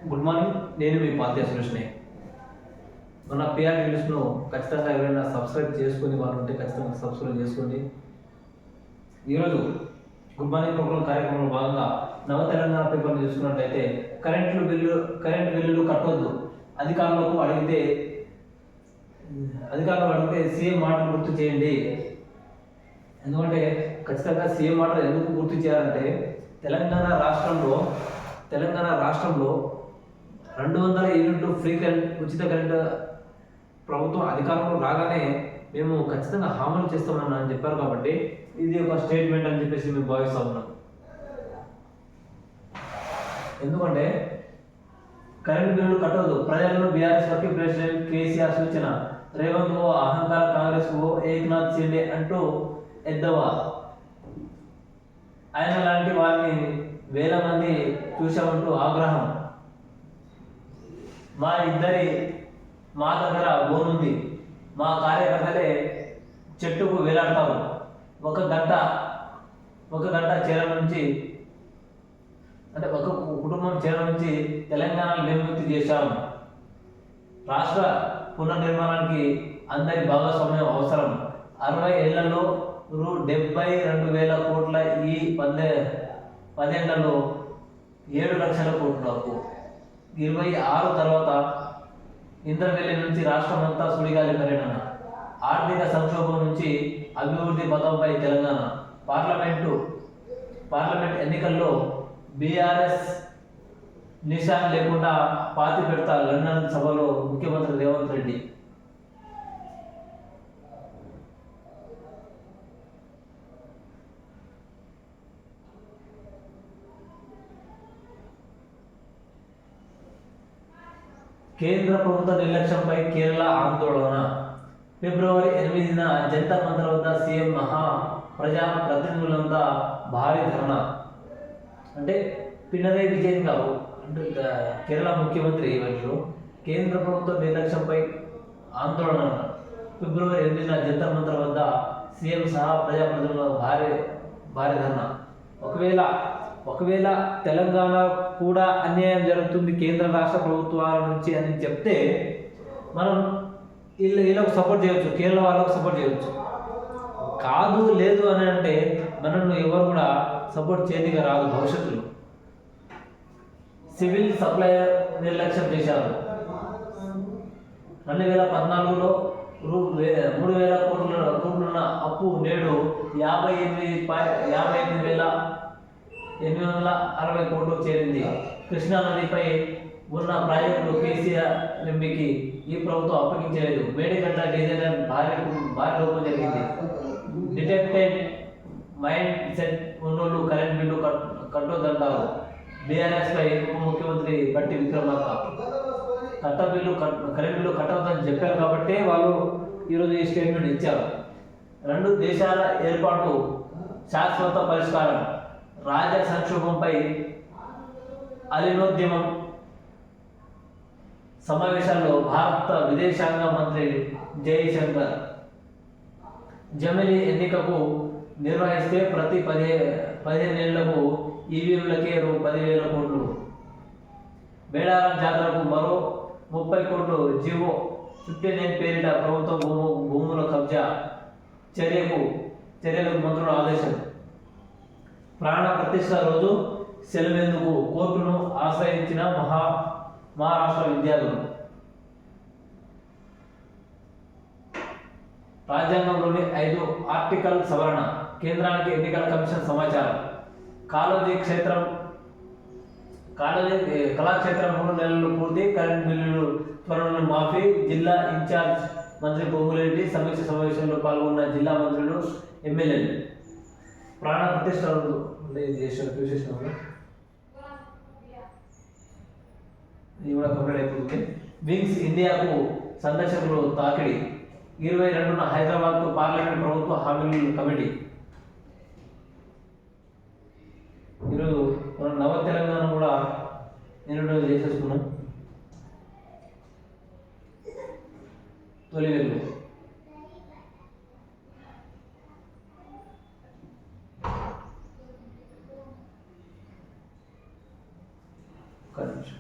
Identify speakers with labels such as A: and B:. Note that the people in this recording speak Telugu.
A: Good morning. నేను మీ పాత్య సురేష్ని. మన పిఆర్ న్యూస్ను ఖచ్చితంగా ఎవరైనా సబ్స్క్రైబ్ చేసుకుని వారు ఉంటే ఖచ్చితంగా సబ్స్క్రైబ్ చేసుకోండి. ఈరోజు గుడ్ మార్నింగ్ ప్రోగ్రాం కార్యక్రమంలో భాగంగా నవ తెలంగాణ పేపర్ని చూసుకున్నట్లయితే కరెంట్ బిల్లులు కట్టొద్దు, అధికారులు అడిగితే సీఎం మాటలు గుర్తు చేయండి. ఎందుకంటే ఖచ్చితంగా సీఎం మాటలు ఎందుకు గుర్తు చేయాలంటే తెలంగాణ రాష్ట్రంలో 200 యూనిట్లు ఫ్రీ కరెంట్, ఉచిత కరెంట్ ప్రభుత్వం అధికారంలో రాగానే మేము ఖచ్చితంగా హామీలు చేస్తామని చెప్పారు. కాబట్టి ఇది ఒక స్టేట్మెంట్ అని చెప్పేసి మేము భావిస్తా ఉన్నాం. ఎందుకంటే కరెంట్ బిల్లులు కట్టవద్దు, ప్రజలను బీఆర్ఎస్ పార్టీ ప్రెసిడెంట్ కేసీఆర్ సూచన. రేవంత్ ఓ అహంకార, కాంగ్రెస్ ఓ ఏక్నాథ్ షిండే అంటూ ఎద్దవా. ఆయన లాంటి వారిని వేల మంది చూసామంటూ ఆగ్రహం. మా దగ్గర బోనుంది, మా కార్యకర్తలే చెట్టుకు వేలాడతారు. ఒక గంట చీర నుంచి అంటే ఒక కుటుంబం చీర నుంచి తెలంగాణను విముక్తి చేశాము. రాష్ట్ర పునర్నిర్మాణానికి అందరి భాగస్వామ్యం అవసరం. 60 ఏళ్లలో రూ. 72,000 కోట్ల, ఈ 10 ఏళ్లలో 7 లక్షల కోట్లకు. 26 తర్వాత ఇంద్రవెల్లి నుంచి రాష్ట్రమంతా సుడిగాలి పర్యటన. ఆర్థిక సంక్షోభం నుంచి అభివృద్ధి పథంపై తెలంగాణ. పార్లమెంట్ ఎన్నికల్లో బీఆర్ఎస్ నిశాన్ లేకుండా పాతి పెడతా లండన్ సభలో ముఖ్యమంత్రి రేవంత్ రెడ్డి. కేంద్ర ప్రభుత్వ నిర్లక్ష్యంపై కేరళ ఆందోళన. ఫిబ్రవరి 8న జంతర్ మంతర్ వద్ద సీఎం మహా ప్రజా ప్రతినిధులంతా భారీ ధర్నా. అంటే పినరయి విజయన్ గారు అంటే కేరళ ముఖ్యమంత్రి మరియు కేంద్ర ప్రభుత్వ నిర్లక్ష్యంపై ఆందోళన. ఫిబ్రవరి 8న జంతర్ మంతర్ వద్ద సీఎం సహా ప్రజాప్రతినిధుల భారీ ధర్నా. ఒకవేళ తెలంగాణ కూడా అన్యాయం జరుగుతుంది కేంద్ర రాష్ట్ర ప్రభుత్వాల నుంచి అని చెప్తే మనం వీళ్ళకు సపోర్ట్ చేయవచ్చు, కేరళ వాళ్ళకు సపోర్ట్ చేయవచ్చు. కాదు లేదు అని అంటే మనల్ని ఎవరు కూడా సపోర్ట్ చేయదిగా రాదు. భవిష్యత్తులో సివిల్ సప్లయర్ నిర్లక్ష్యం చేశారు. 2014లో రూ. 3,000 కోట్లున్న అప్పు నేడు 58,860 కోట్లు చేరింది. కృష్ణా నదిపై ఉన్న ప్రాజెక్టులు కేసీఆర్ ఎంపీకి ఈ ప్రభుత్వం అప్పగించలేదు. మేడిగడ్డ డిజైనర్ భారీ లోపం జరిగింది. డిటెక్టెడ్ మైండ్ సెట్ ఉన్నోళ్ళు కరెంట్ బిల్లు కట్టొద్దంటారు. బీఆర్ఎస్ పై ఉప ముఖ్యమంత్రి బట్టి విక్రమార్క. కరెంట్ బిల్లు కట్టవద్దని చెప్పారు కాబట్టి వాళ్ళు ఈరోజు ఈ స్టేట్మెంట్ ఇచ్చారు. 2 దేశాల ఏర్పాటు శాశ్వత పరిష్కారం. రాజ్య సంక్షోభంపై అలీనోద్యమం. సమావేశాల్లో భారత విదేశాంగ మంత్రి జైశంకర్. జమిలీ ఎన్నికకు నిర్వహిస్తే ప్రతి 15 ఏళ్లకు ఈవీఎంలకే రూ. 10,000 కోట్లు. మేడారం జాతరకు మరో 30 కోట్లు. జీవో 59 పేరిట ప్రభుత్వ భూముల కబ్జా చర్యలకు మంత్రుల ఆదేశం. ప్రాణ ప్రతిష్ఠ రోజు సెలవెందుకు కోర్టును ఆశ్రయించిన మహారాష్ట్ర విద్యార్థులు. రాజ్యాంగంలోని 5 ఆర్టికల్ సవరణ. కేంద్రానికి ఎన్నికల కమిషన్ సమాచారం. కళాక్షేత్రం 3 నెలలు పూర్తి. కరెంట్ బిల్లులు త్వరలో మాఫీ. జిల్లా ఇన్ఛార్జ్ మంత్రి పొంగులేటి సమీక్ష సమావేశంలో పాల్గొన్న జిల్లా మంత్రులు, ఎమ్మెల్యేలు. ప్రాణ ప్రతిష్ఠ చూసేసినాము, ఇది కూడా కంప్లీట్ అయిపోతుంది. వింగ్స్ ఇండియాకు సందర్శకులు తాకిడి. 22న హైదరాబాద్కు పార్లమెంట్ ప్రభుత్వ హామీల కమిటీ. ఈరోజు మనం నవ తెలంగాణ కూడా ఇంట్రొడ్యూస్ చేసేసుకున్నాం. తొలి వెలుగు. ఒక నిమిషం.